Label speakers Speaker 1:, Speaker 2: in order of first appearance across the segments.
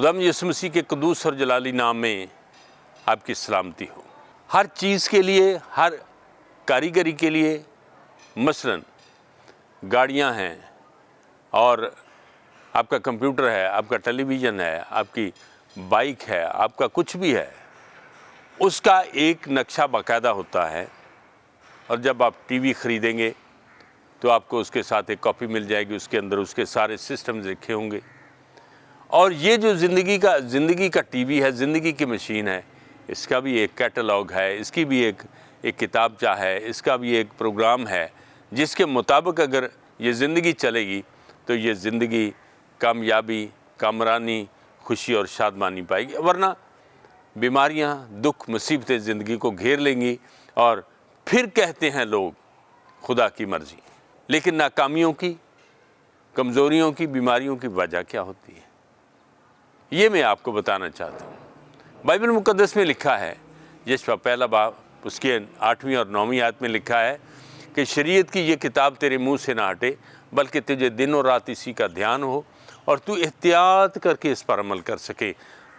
Speaker 1: خداوند یسوع مسیح کے قدوس اور جلالی نام میں آپ کی سلامتی ہو۔ ہر چیز کے لیے، ہر کاریگری کے لیے، مثلاً گاڑیاں ہیں اور آپ کا کمپیوٹر ہے، آپ کا ٹیلی ویژن ہے، آپ کی بائک ہے، آپ کا کچھ بھی ہے، اس کا ایک نقشہ باقاعدہ ہوتا ہے، اور جب آپ ٹی وی خریدیں گے تو آپ کو اس کے ساتھ ایک کاپی مل جائے گی، اس کے اندر اس کے سارے سسٹمز لکھے ہوں گے۔ اور یہ جو زندگی کا ٹی وی ہے، زندگی کی مشین ہے، اس کا بھی ایک کیٹلاگ ہے، اس کی بھی ایک کتابچہ ہے، اس کا بھی ایک پروگرام ہے، جس کے مطابق اگر یہ زندگی چلے گی تو یہ زندگی کامیابی، کامرانی، خوشی اور شادمانی پائے گی، ورنہ بیماریاں، دکھ، مصیبتیں زندگی کو گھیر لیں گی، اور پھر کہتے ہیں لوگ خدا کی مرضی۔ لیکن ناکامیوں کی، کمزوریوں کی، بیماریوں کی وجہ کیا ہوتی ہے؟ یہ میں آپ کو بتانا چاہتا ہوں۔ بائبل مقدس میں لکھا ہے، یشوع پہلا باب اس کے 8ویں اور 9ویں آیت میں لکھا ہے کہ شریعت کی یہ کتاب تیرے منہ سے نہ ہٹے، بلکہ تجھے دن اور رات اسی کا دھیان ہو اور تو احتیاط کر کے اس پر عمل کر سکے،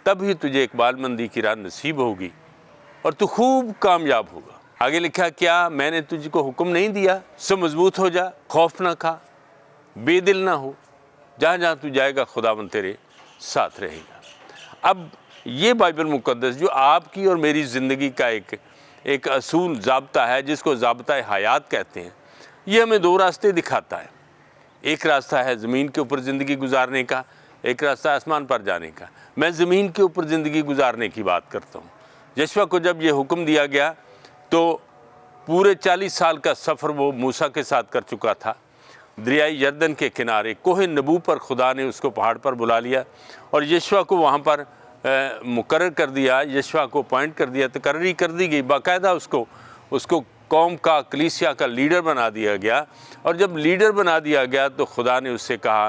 Speaker 1: تب ہی تجھے اقبال مندی کی راہ نصیب ہوگی اور تو خوب کامیاب ہوگا۔ آگے لکھا، کیا میں نے تجھ کو حکم نہیں دیا؟ سو مضبوط ہو جا، خوف نہ کھا، بے دل نہ ہو، جہاں جہاں تو جائے گا خداوند تیرے ساتھ رہے گا۔ اب یہ بائبل مقدس جو آپ کی اور میری زندگی کا ایک اصول ضابطہ ہے، جس کو ضابطہ حیات کہتے ہیں، یہ ہمیں دو راستے دکھاتا ہے۔ ایک راستہ ہے زمین کے اوپر زندگی گزارنے کا، ایک راستہ آسمان پر جانے کا۔ میں زمین کے اوپر زندگی گزارنے کی بات کرتا ہوں۔ یشوع کو جب یہ حکم دیا گیا تو پورے 40 سال کا سفر وہ موسیٰ کے ساتھ کر چکا تھا۔ دریائے یردن کے کنارے کوہ نبو پر خدا نے اس کو پہاڑ پر بلا لیا اور یشوع کو وہاں پر مقرر کر دیا، یشوع کو اپوائنٹ کر دیا، تقرری کر دی گئی، باقاعدہ اس کو قوم کا، کلیسیا کا لیڈر بنا دیا گیا۔ اور جب لیڈر بنا دیا گیا تو خدا نے اس سے کہا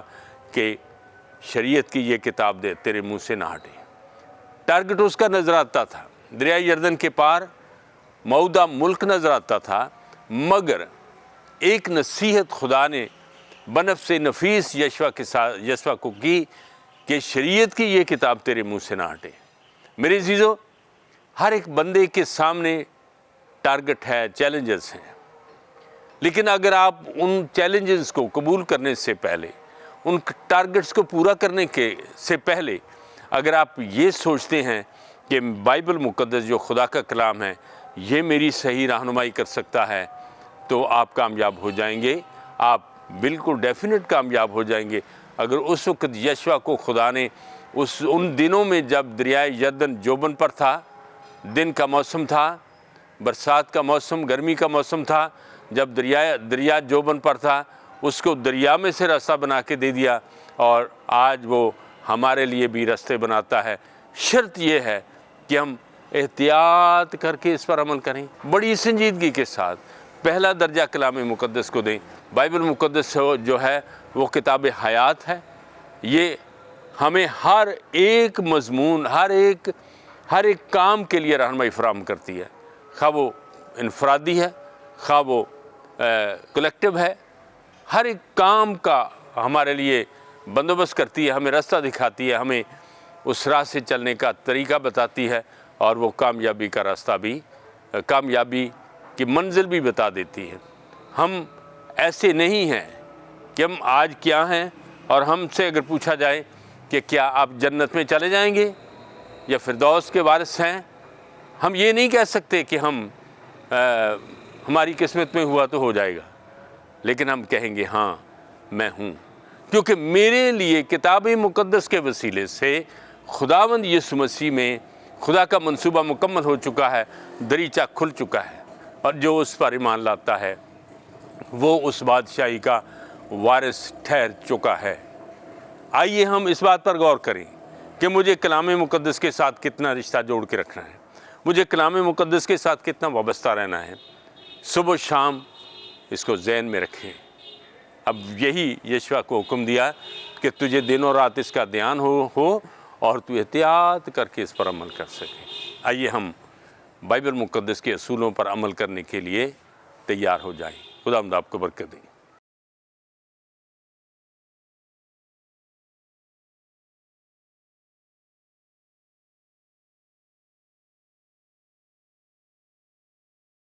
Speaker 1: کہ شریعت کی یہ کتاب دے، تیرے منہ سے نہ ہٹے۔ ٹارگٹ اس کا نظر آتا تھا، دریائے یردن کے پار موعودہ ملک نظر آتا تھا، مگر ایک نصیحت خدا نے بنفس نفیس یشوع کو کی کہ شریعت کی یہ کتاب تیرے منہ سے نہ ہٹے۔ میرے عزیزو، ہر ایک بندے کے سامنے ٹارگٹ ہے، چیلنجز ہیں، لیکن اگر آپ ان چیلنجز کو قبول کرنے سے پہلے، ان ٹارگٹس کو پورا کرنے سے پہلے اگر آپ یہ سوچتے ہیں کہ بائبل مقدس جو خدا کا کلام ہے یہ میری صحیح رہنمائی کر سکتا ہے، تو آپ کامیاب ہو جائیں گے، آپ بالکل ڈیفینٹ کامیاب ہو جائیں گے۔ اگر اس وقت یشوع کو خدا نے ان دنوں میں جب دریائے یردن جوبن پر تھا، دن کا موسم تھا، برسات کا موسم، گرمی کا موسم تھا، جب دریا جوبن پر تھا، اس کو دریا میں سے راستہ بنا کے دے دیا، اور آج وہ ہمارے لیے بھی راستے بناتا ہے۔ شرط یہ ہے کہ ہم احتیاط کر کے اس پر عمل کریں، بڑی سنجیدگی کے ساتھ پہلا درجہ کلام مقدس کو دیں۔ بائبل مقدس جو ہے وہ کتاب حیات ہے، یہ ہمیں ہر ایک مضمون، ہر ایک کام کے لیے رہنمائی فراہم کرتی ہے، خواہ وہ انفرادی ہے، خواہ وہ کلیکٹیو ہے، ہر ایک کام کا ہمارے لیے بندوبست کرتی ہے، ہمیں راستہ دکھاتی ہے، ہمیں اس راہ سے چلنے کا طریقہ بتاتی ہے، اور وہ کامیابی کا راستہ بھی، کامیابی کی منزل بھی بتا دیتی ہے۔ ہم ایسے نہیں ہیں کہ ہم آج کیا ہیں، اور ہم سے اگر پوچھا جائے کہ کیا آپ جنت میں چلے جائیں گے یا فردوس کے وارث ہیں، ہم یہ نہیں کہہ سکتے کہ ہماری قسمت میں ہوا تو ہو جائے گا، لیکن ہم کہیں گے ہاں میں ہوں، کیونکہ میرے لیے کتاب مقدس کے وسیلے سے خداوند یسوع مسیح میں خدا کا منصوبہ مکمل ہو چکا ہے، دریچہ کھل چکا ہے، اور جو اس پر ایمان لاتا ہے وہ اس بادشاہی کا وارث ٹھہر چکا ہے۔ آئیے ہم اس بات پر غور کریں کہ مجھے کلام مقدس کے ساتھ کتنا رشتہ جوڑ کے رکھنا ہے، مجھے کلام مقدس کے ساتھ کتنا وابستہ رہنا ہے۔ صبح و شام اس کو ذہن میں رکھیں۔ اب یہی یشوع کو حکم دیا کہ تجھے دن اور رات اس کا دھیان ہو اور تو احتیاط کر کے اس پر عمل کر سکے۔ آئیے ہم بائبل مقدس کے اصولوں پر عمل کرنے کے لیے تیار ہو جائیں۔ خداوند آپ کو برکت دے۔